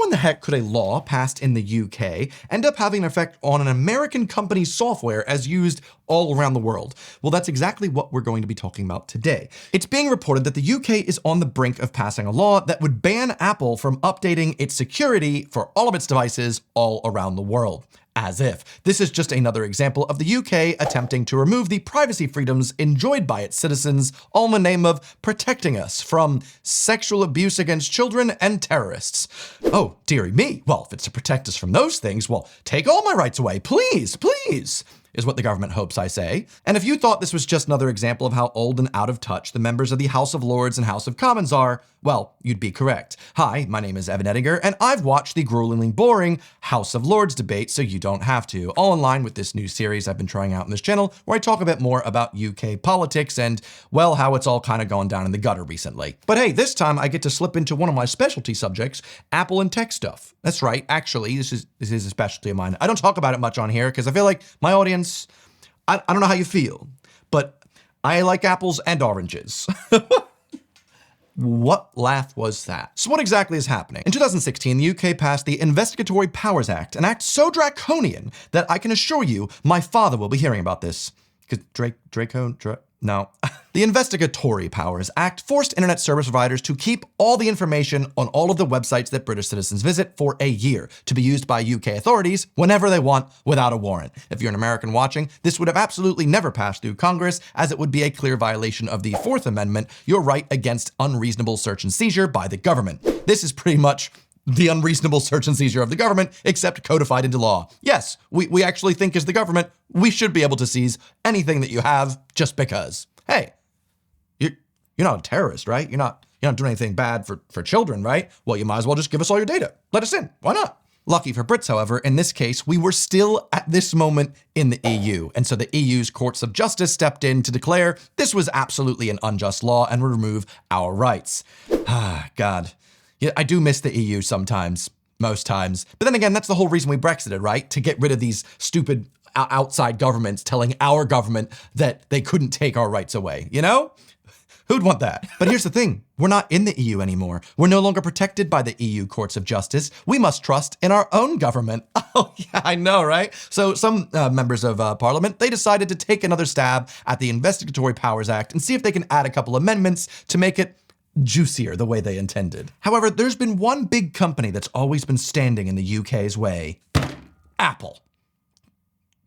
in the heck could a law passed in the UK end up having an effect on an American company's software as used all around the world? Well, that's exactly what we're going to be talking about today. It's being reported that the UK is on the brink of passing a law that would ban Apple from updating its security for all of its devices all around the world. As if. This is just another example of the UK attempting to remove the privacy freedoms enjoyed by its citizens, all in the name of protecting us from sexual abuse against children and terrorists. Oh, dearie me. Well, if it's to protect us from those things, well, take all my rights away, please, please, is what the government hopes I say. And if you thought this was just another example of how old and out of touch the members of the House of Lords and House of Commons are, well, you'd be correct. Hi, my name is Evan Edinger, and I've watched the gruelingly boring House of Lords debate so you don't have to, all in line with this new series I've been trying out on this channel, where I talk a bit more about UK politics and, well, how it's all kind of gone down in the gutter recently. But hey, this time I get to slip into one of my specialty subjects, Apple and tech stuff. That's right, actually, this is a specialty of mine. I don't talk about it much on here because I feel like my audience, I don't know how you feel, but I like apples and oranges. What laugh was that? So what exactly is happening? In 2016, the UK passed the Investigatory Powers Act, an act so draconian that I can assure you my father will be hearing about this. Because no. The Investigatory Powers Act forced internet service providers to keep all the information on all of the websites that British citizens visit for a year to be used by UK authorities whenever they want without a warrant. If you're an American watching, this would have absolutely never passed through Congress, as it would be a clear violation of the Fourth Amendment, your right against unreasonable search and seizure by the government. This is pretty much the unreasonable search and seizure of the government, except codified into law. Yes, we actually think as the government, we should be able to seize anything that you have just because. Hey, you're not a terrorist, right? You're not doing anything bad for children, right? Well, you might as well just give us all your data. Let us in. Why not? Lucky for Brits, however, in this case, we were still at this moment in the EU. And so the EU's courts of justice stepped in to declare this was absolutely an unjust law and would remove our rights. Ah, God. Yeah, I do miss the EU sometimes, most times. But then again, that's the whole reason we Brexited, right? To get rid of these stupid outside governments telling our government that they couldn't take our rights away, you know? Who'd want that? But here's the thing, we're not in the EU anymore. We're no longer protected by the EU courts of justice. We must trust in our own government. Oh yeah, I know, right? So some members of parliament, they decided to take another stab at the Investigatory Powers Act and see if they can add a couple amendments to make it juicier the way they intended. However, there's been one big company that's always been standing in the UK's way. Apple.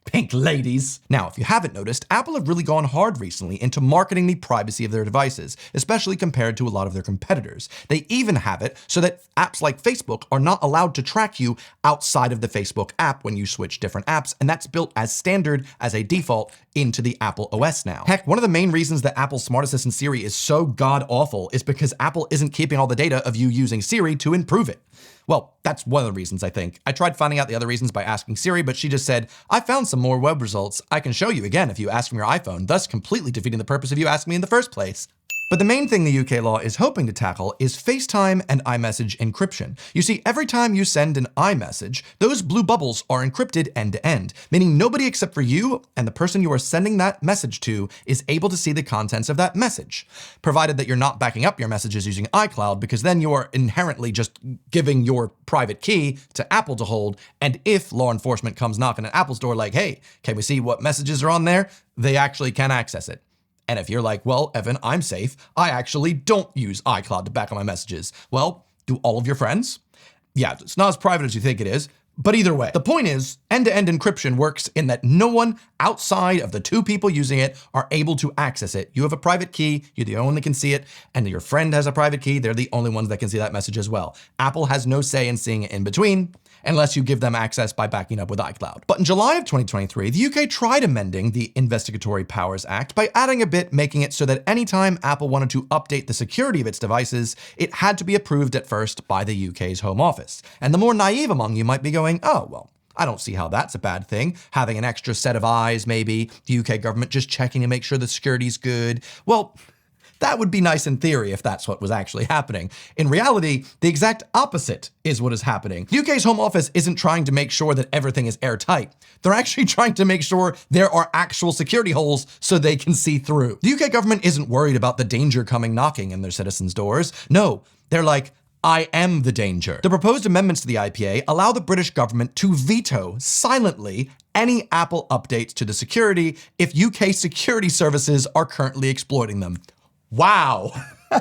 Pink ladies. Now, if you haven't noticed, Apple have really gone hard recently into marketing the privacy of their devices, especially compared to a lot of their competitors. They even have it so that apps like Facebook are not allowed to track you outside of the Facebook app when you switch different apps, and that's built as standard as a default into the Apple OS now. Heck, one of the main reasons that Apple's Smart Assistant Siri is so god-awful is because Apple isn't keeping all the data of you using Siri to improve it. Well, that's one of the reasons, I think. I tried finding out the other reasons by asking Siri, but she just said, I found some more web results I can show you again if you ask from your iPhone, thus completely defeating the purpose of you asking me in the first place. But the main thing the UK law is hoping to tackle is FaceTime and iMessage encryption. You see, every time you send an iMessage, those blue bubbles are encrypted end-to-end, meaning nobody except for you and the person you are sending that message to is able to see the contents of that message, provided that you're not backing up your messages using iCloud, because then you are inherently just giving your private key to Apple to hold, and if law enforcement comes knocking at Apple's door like, hey, can we see what messages are on there? They actually can access it. And if you're like, well, Evan, I'm safe. I actually don't use iCloud to back up my messages. Well, do all of your friends? Yeah, it's not as private as you think it is. But either way, the point is, end-to-end encryption works in that no one outside of the two people using it are able to access it. You have a private key, you're the only one that can see it, and your friend has a private key, they're the only ones that can see that message as well. Apple has no say in seeing it in between, unless you give them access by backing up with iCloud. But in July of 2023, the UK tried amending the Investigatory Powers Act by adding a bit, making it so that anytime Apple wanted to update the security of its devices, it had to be approved at first by the UK's Home Office. And the more naive among you might be going, oh, well, I don't see how that's a bad thing. Having an extra set of eyes, maybe, the UK government just checking to make sure the security's good. Well, that would be nice in theory if that's what was actually happening. In reality, the exact opposite is what is happening. The UK's Home Office isn't trying to make sure that everything is airtight. They're actually trying to make sure there are actual security holes so they can see through. The UK government isn't worried about the danger coming knocking in their citizens' doors. No, they're like, I am the danger. The proposed amendments to the IPA allow the British government to veto silently any Apple updates to the security if UK security services are currently exploiting them. Wow.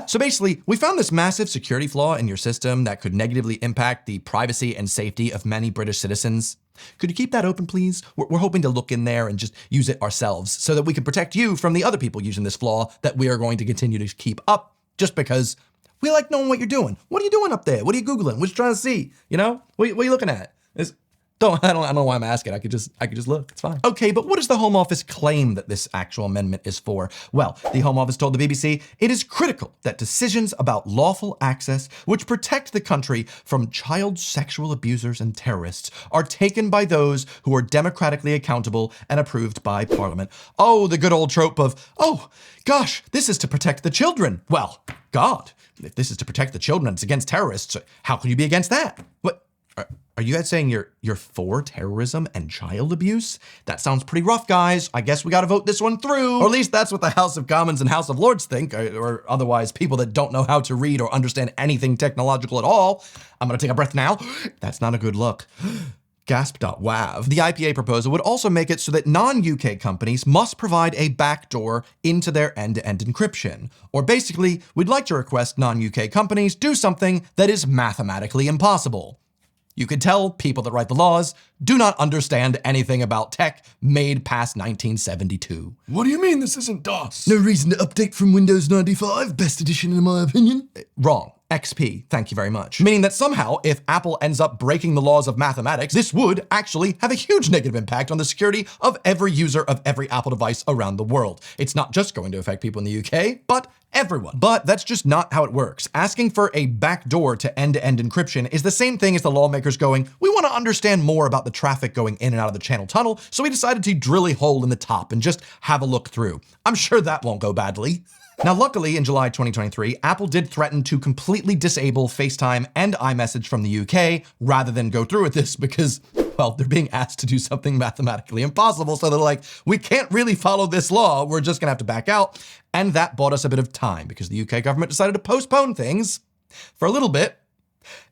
So basically, we found this massive security flaw in your system that could negatively impact the privacy and safety of many British citizens. Could you keep that open, please? We're hoping to look in there and just use it ourselves so that we can protect you from the other people using this flaw that we are going to continue to keep up just because we like knowing what you're doing. What are you doing up there? What are you Googling? What are you trying to see? You know? What are you looking at? I don't know why I'm asking. I could just look. It's fine. Okay, but what does the Home Office claim that this actual amendment is for? Well, the Home Office told the BBC it is critical that decisions about lawful access which protect the country from child sexual abusers and terrorists are taken by those who are democratically accountable and approved by Parliament. Oh, the good old trope of, oh, gosh, this is to protect the children. Well, God, if this is to protect the children and it's against terrorists, how can you be against that? What? Are you guys saying you're for terrorism and child abuse? That sounds pretty rough, guys. I guess we gotta vote this one through. Or at least that's what the House of Commons and House of Lords think, or otherwise people that don't know how to read or understand anything technological at all. I'm gonna take a breath now. That's not a good look. Gasp.wav. The IPA proposal would also make it so that non-UK companies must provide a backdoor into their end-to-end encryption. Or basically, we'd like to request non-UK companies do something that is mathematically impossible. You could tell people that write the laws do not understand anything about tech made past 1972. What do you mean this isn't DOS? No reason to update from Windows 95, best edition in my opinion. Wrong. XP, thank you very much. Meaning that somehow, if Apple ends up breaking the laws of mathematics, this would actually have a huge negative impact on the security of every user of every Apple device around the world. It's not just going to affect people in the UK, but everyone. But that's just not how it works. Asking for a backdoor to end-to-end encryption is the same thing as the lawmakers going, we want to understand more about the traffic going in and out of the channel tunnel, so we decided to drill a hole in the top and just have a look through. I'm sure that won't go badly. Now, luckily, in July 2023, Apple did threaten to completely disable FaceTime and iMessage from the UK rather than go through with this because, well, they're being asked to do something mathematically impossible. So they're like, we can't really follow this law. We're just gonna have to back out. And that bought us a bit of time because the UK government decided to postpone things for a little bit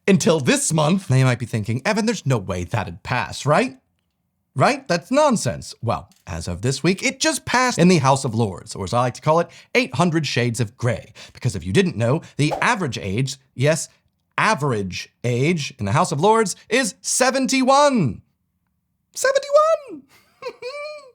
until this month. Now you might be thinking, Evan, there's no way that'd pass, right? Right? That's nonsense. Well, as of this week, it just passed in the House of Lords, or as I like to call it, 800 Shades of Grey. Because if you didn't know, the average age, yes, average age in the House of Lords is 71. 71!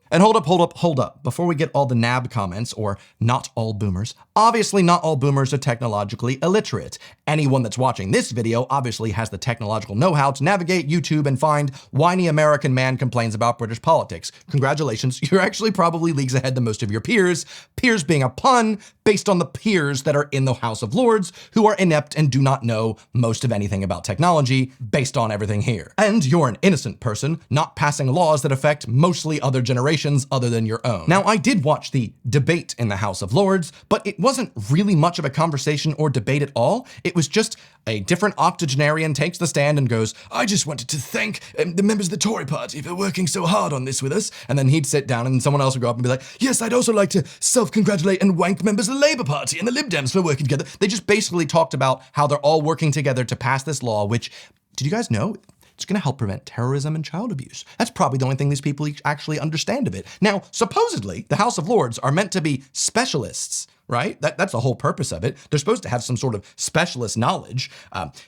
And hold up. Before we get all the NAB comments, or not all boomers, obviously not all boomers are technologically illiterate. Anyone that's watching this video obviously has the technological know-how to navigate YouTube and find whiny American man complains about British politics. Congratulations, you're actually probably leagues ahead than most of your peers. Peers being a pun based on the peers that are in the House of Lords who are inept and do not know most of anything about technology based on everything here. And you're an innocent person not passing laws that affect mostly other generations other than your own. Now, I did watch the debate in the House of Lords, but it wasn't really much of a conversation or debate at all. It was just a different octogenarian takes the stand and goes, I just wanted to thank the members of the Tory party for working so hard on this with us. And then he'd sit down and someone else would go up and be like, yes, I'd also like to self-congratulate and wank members of the Labour Party and the Lib Dems for working together. They just basically talked about how they're all working together to pass this law, which, did you guys know? It's going to help prevent terrorism and child abuse. That's probably the only thing these people actually understand of it. Now, supposedly, the House of Lords are meant to be specialists, right? That's the whole purpose of it. They're supposed to have some sort of specialist knowledge.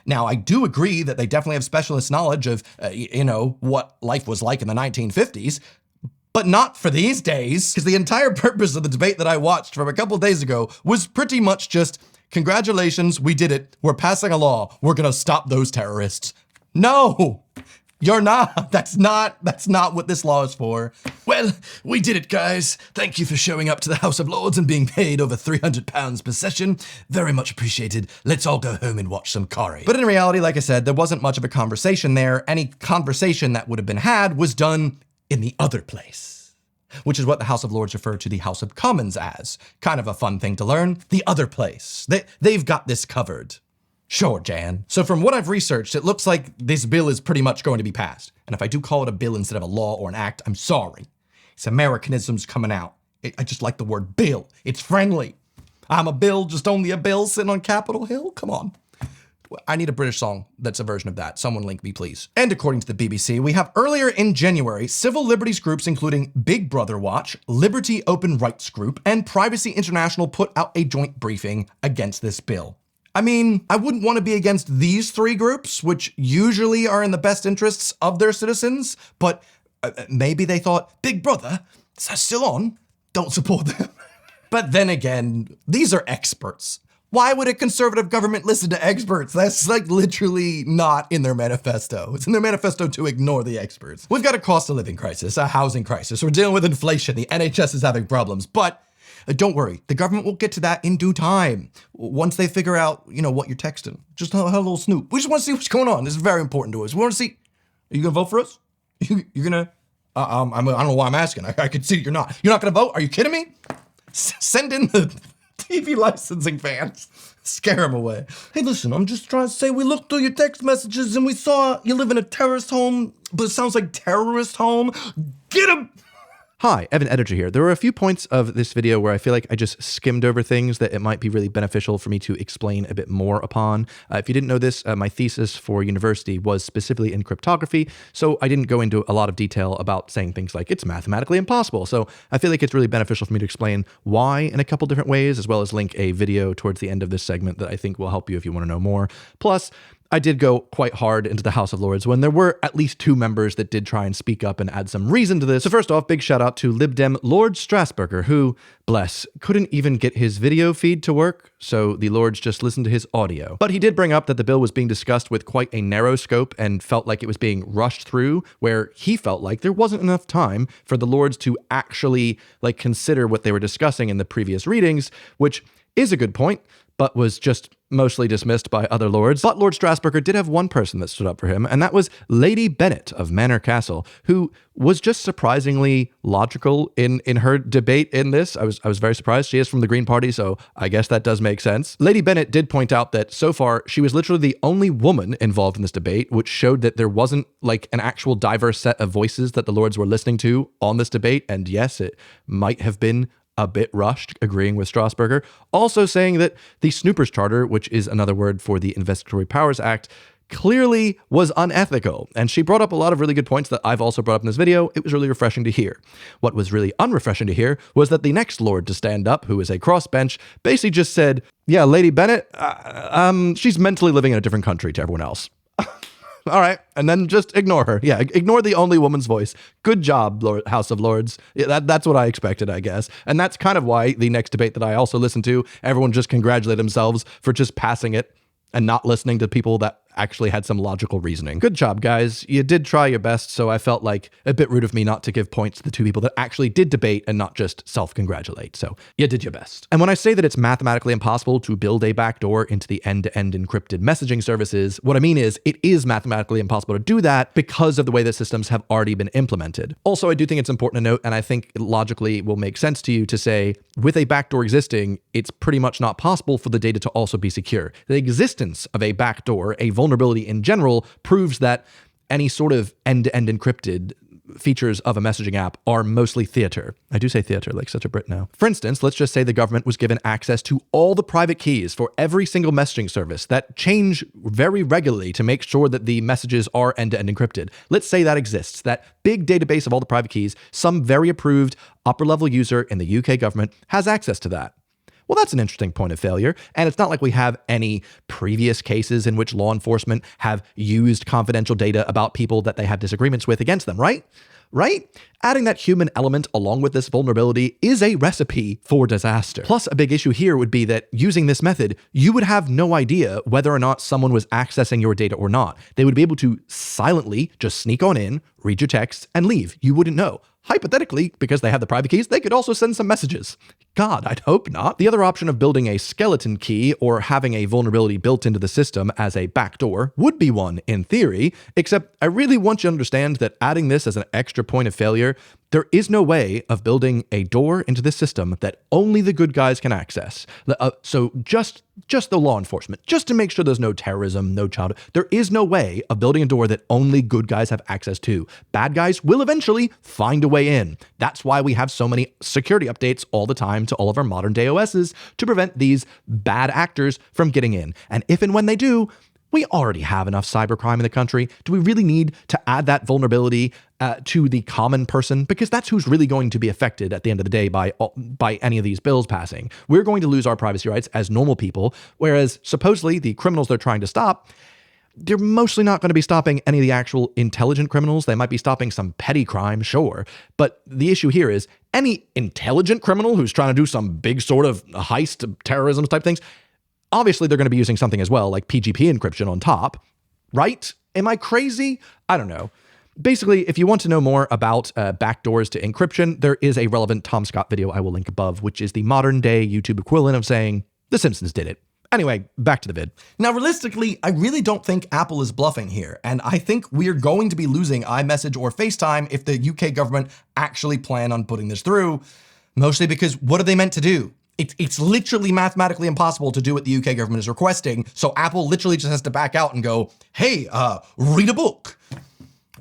Now, I do agree that they definitely have specialist knowledge of, what life was like in the 1950s, but not for these days, because the entire purpose of the debate that I watched from a couple days ago was pretty much just, congratulations, we did it. We're passing a law. We're going to stop those terrorists. No, you're not. That's not what this law is for. Well, we did it, guys. Thank you for showing up to the House of Lords and being paid over £300 per session. Very much appreciated. Let's all go home and watch some Corrie. But in reality, like I said, there wasn't much of a conversation there. Any conversation that would have been had was done in the other place, which is what the House of Lords refer to the House of Commons as. Kind of a fun thing to learn. The other place. They've got this covered. Sure, Jan. So from what I've researched, it looks like this bill is pretty much going to be passed. And if I do call it a bill instead of a law or an act, I'm sorry. It's Americanisms coming out. I just like the word bill. It's friendly. I'm a bill, just only a bill sitting on Capitol Hill? Come on. I need a British song that's a version of that. Someone link me, please. And according to the BBC, we have earlier in January, civil liberties groups including Big Brother Watch, Liberty Open Rights Group, and Privacy International put out a joint briefing against this bill. I mean, I wouldn't want to be against these three groups, which usually are in the best interests of their citizens, but maybe they thought, Big Brother, is that still on? Don't support them. But then again, these are experts. Why would a conservative government listen to experts? That's like literally not in their manifesto. It's in their manifesto to ignore the experts. We've got a cost of living crisis, a housing crisis. We're dealing with inflation. The NHS is having problems, but don't worry. The government will get to that in due time. Once they figure out, what you're texting. Just have a little snoop. We just want to see what's going on. This is very important to us. We want to see, are you going to vote for us? You're going to, I don't know why I'm asking. I could see you're not. You're not going to vote? Are you kidding me? Send in the TV licensing fans. Scare them away. Hey, listen, I'm just trying to say we looked through your text messages and we saw you live in a terrorist home, but it sounds like terrorist home. Get him! Hi, Evan Edinger here. There were a few points of this video where I feel like I just skimmed over things that it might be really beneficial for me to explain a bit more upon. If you didn't know this, my thesis for university was specifically in cryptography, so I didn't go into a lot of detail about saying things like it's mathematically impossible. So I feel like it's really beneficial for me to explain why in a couple different ways, as well as link a video towards the end of this segment that I think will help you if you want to know more. Plus, I did go quite hard into the House of Lords when there were at least two members that did try and speak up and add some reason to this. So first off, big shout out to Lib Dem Lord Strasburger, who, bless, couldn't even get his video feed to work, so the Lords just listened to his audio. But he did bring up that the bill was being discussed with quite a narrow scope and felt like it was being rushed through, where he felt like there wasn't enough time for the Lords to actually consider what they were discussing in the previous readings, which is a good point, but was just mostly dismissed by other lords. But Lord Strasburger did have one person that stood up for him, and that was Lady Bennet of Manor Castle, who was just surprisingly logical in her debate in this. I was very surprised. She is from the Green Party, so I guess that does make sense. Lady Bennet did point out that so far, she was literally the only woman involved in this debate, which showed that there wasn't an actual diverse set of voices that the lords were listening to on this debate, and yes, it might have been a bit rushed, agreeing with Strasburger, also saying that the Snoopers Charter, which is another word for the Investigatory Powers Act, clearly was unethical. And she brought up a lot of really good points that I've also brought up in this video. It was really refreshing to hear. What was really unrefreshing to hear was that the next Lord to stand up, who is a crossbench, basically just said, yeah, Lady Bennet, she's mentally living in a different country to everyone else. All right, and then just ignore her. Yeah, ignore the only woman's voice. Good job, House of Lords. Yeah, that's what I expected, I guess. And that's kind of why the next debate that I also listened to, everyone just congratulated themselves for just passing it and not listening to people that actually had some logical reasoning. Good job, guys. You did try your best, so I felt like a bit rude of me not to give points to the two people that actually did debate and not just self-congratulate. So you did your best. And when I say that it's mathematically impossible to build a backdoor into the end-to-end encrypted messaging services, what I mean is it is mathematically impossible to do that because of the way the systems have already been implemented. Also, I do think it's important to note, and I think it logically will make sense to you to say, with a backdoor existing, it's pretty much not possible for the data to also be secure. The existence of a backdoor, a vulnerability in general, proves that any sort of end-to-end encrypted features of a messaging app are mostly theater. I do say theater like such a Brit now. For instance, let's just say the government was given access to all the private keys for every single messaging service that change very regularly to make sure that the messages are end-to-end encrypted. Let's say that exists, that big database of all the private keys, some very approved upper-level user in the UK government has access to that. Well, that's an interesting point of failure, and it's not like we have any previous cases in which law enforcement have used confidential data about people that they have disagreements with against them, right? Right? Adding that human element along with this vulnerability is a recipe for disaster. Plus, a big issue here would be that using this method, you would have no idea whether or not someone was accessing your data or not. They would be able to silently just sneak on in, read your texts, and leave. You wouldn't know. Hypothetically, because they have the private keys, they could also send some messages. God, I'd hope not. The other option of building a skeleton key or having a vulnerability built into the system as a backdoor would be one in theory, except I really want you to understand that adding this as an extra point of failure, there is no way of building a door into this system that only the good guys can access. So just the law enforcement, just to make sure there's no terrorism, no child, there is no way of building a door that only good guys have access to. Bad guys will eventually find a way in. That's why we have so many security updates all the time to all of our modern day OSs to prevent these bad actors from getting in. And if and when they do, We already have enough cybercrime in the country. Do we really need to add that vulnerability to the common person? Because that's who's really going to be affected at the end of the day by any of these bills passing. We're going to lose our privacy rights as normal people, whereas supposedly the criminals they're trying to stop, they're mostly not going to be stopping any of the actual intelligent criminals. They might be stopping some petty crime, sure. But the issue here is any intelligent criminal who's trying to do some big sort of heist, terrorism type things, obviously they're going to be using something as well, like PGP encryption on top, right? Am I crazy? I don't know. Basically, if you want to know more about backdoors to encryption, there is a relevant Tom Scott video I will link above, which is the modern day YouTube equivalent of saying, The Simpsons did it. Anyway, back to the vid. Now, realistically, I really don't think Apple is bluffing here, and I think we're going to be losing iMessage or FaceTime if the UK government actually plan on putting this through, mostly because what are they meant to do? It's literally mathematically impossible to do what the UK government is requesting, so Apple literally just has to back out and go, hey, read a book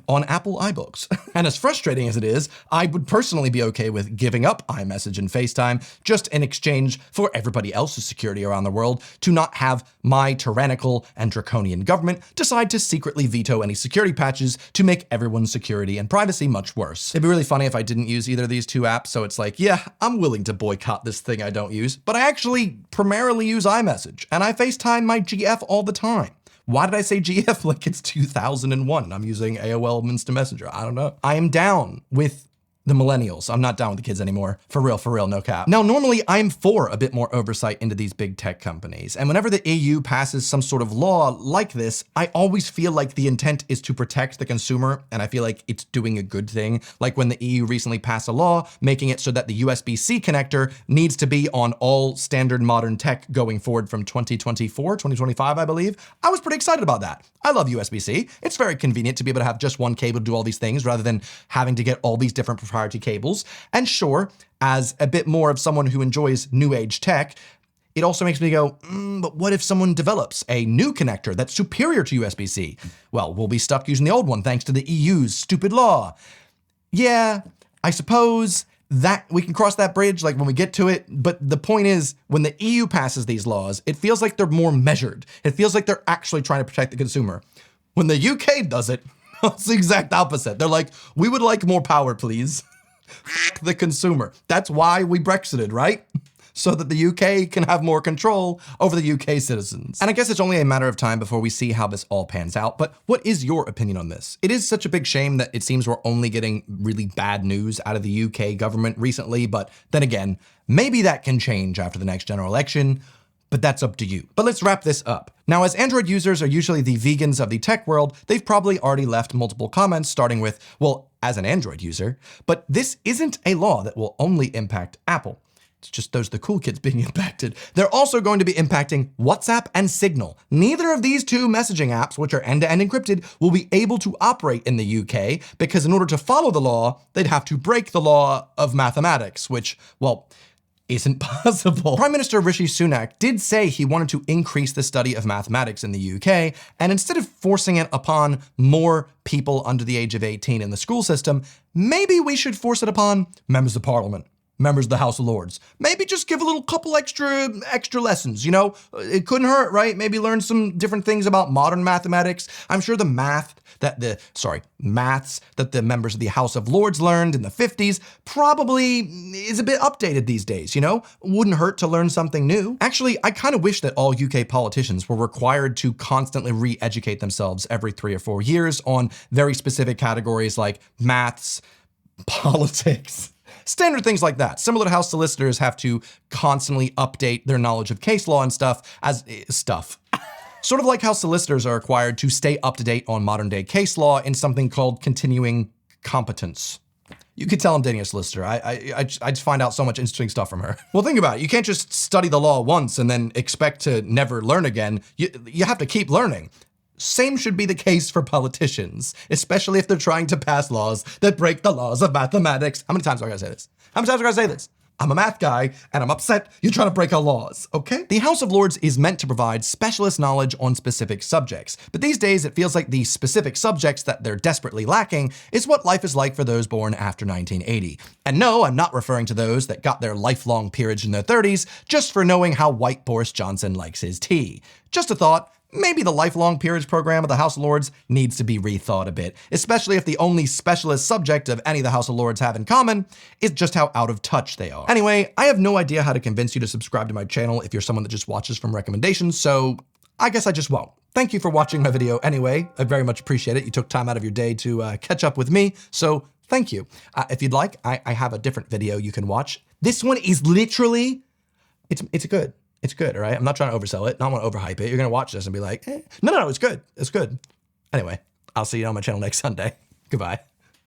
on Apple iBooks. And as frustrating as it is, I would personally be okay with giving up iMessage and FaceTime just in exchange for everybody else's security around the world to not have my tyrannical and draconian government decide to secretly veto any security patches to make everyone's security and privacy much worse. It'd be really funny if I didn't use either of these two apps, so it's like, yeah, I'm willing to boycott this thing I don't use, but I actually primarily use iMessage, and I FaceTime my GF all the time. Why did I say GF like it's 2001? I'm using AOL Instant Messenger. I don't know. I am down with the millennials. I'm not down with the kids anymore. For real, no cap. Now, normally I'm for a bit more oversight into these big tech companies. And whenever the EU passes some sort of law like this, I always feel like the intent is to protect the consumer. And I feel like it's doing a good thing. Like when the EU recently passed a law making it so that the USB-C connector needs to be on all standard modern tech going forward from 2024, 2025, I believe. I was pretty excited about that. I love USB-C. It's very convenient to be able to have just one cable to do all these things rather than having to get all these different proprietary cables. And sure, as a bit more of someone who enjoys new age tech, it also makes me go, but what if someone develops a new connector that's superior to USB-C? Well, we'll be stuck using the old one thanks to the EU's stupid law. Yeah, I suppose that we can cross that bridge like when we get to it. But the point is, when the EU passes these laws, it feels like they're more measured. It feels like they're actually trying to protect the consumer. When the UK does it, it's the exact opposite. They're like, we would like more power, please. F the consumer. That's why we Brexited, right? So that the UK can have more control over the UK citizens. And I guess it's only a matter of time before we see how this all pans out, but what is your opinion on this? It is such a big shame that it seems we're only getting really bad news out of the UK government recently, but then again, maybe that can change after the next general election, but that's up to you. But let's wrap this up. Now, as Android users are usually the vegans of the tech world, they've probably already left multiple comments starting with, well, as an Android user, but this isn't a law that will only impact Apple. It's just those the cool kids being impacted. They're also going to be impacting WhatsApp and Signal. Neither of these two messaging apps, which are end-to-end encrypted, will be able to operate in the UK because in order to follow the law, they'd have to break the law of mathematics, which, well, isn't possible. Prime Minister Rishi Sunak did say he wanted to increase the study of mathematics in the UK, and instead of forcing it upon more people under the age of 18 in the school system, maybe we should force it upon members of parliament, members of the House of Lords. Maybe just give a little couple extra lessons, you know? It couldn't hurt, right? Maybe learn some different things about modern mathematics. I'm sure the maths that the members of the House of Lords learned in the 50s probably is a bit updated these days, you know? Wouldn't hurt to learn something new. Actually, I kind of wish that all UK politicians were required to constantly re-educate themselves every 3 or 4 years on very specific categories like maths, politics, standard things like that. Similar to how solicitors have to constantly update their knowledge of case law and stuff as stuff. Sort of like how solicitors are required to stay up to date on modern day case law in something called continuing competence. You could tell I'm dating a solicitor. I just find out so much interesting stuff from her. Well, think about it. You can't just study the law once and then expect to never learn again. You have to keep learning. Same should be the case for politicians, especially if they're trying to pass laws that break the laws of mathematics. How many times do I gotta say this? How many times do I gotta say this? I'm a math guy, and I'm upset you're trying to break our laws, okay? The House of Lords is meant to provide specialist knowledge on specific subjects, but these days it feels like the specific subjects that they're desperately lacking is what life is like for those born after 1980. And no, I'm not referring to those that got their lifelong peerage in their 30s just for knowing how white Boris Johnson likes his tea. Just a thought. maybe the lifelong peerage program of the House of Lords needs to be rethought a bit, especially if the only specialist subject of any of the House of Lords have in common is just how out of touch they are. Anyway, I have no idea how to convince you to subscribe to my channel if you're someone that just watches from recommendations, so I guess I just won't. Thank you for watching my video anyway. I very much appreciate it. You took time out of your day to catch up with me, so thank you. If you'd like, I have a different video you can watch. This one is literally, it's good. It's good, all right? I'm not trying to oversell it. I don't want to overhype it. You're gonna watch this and be like, no, it's good. It's good. Anyway, I'll see you on my channel next Sunday. Goodbye.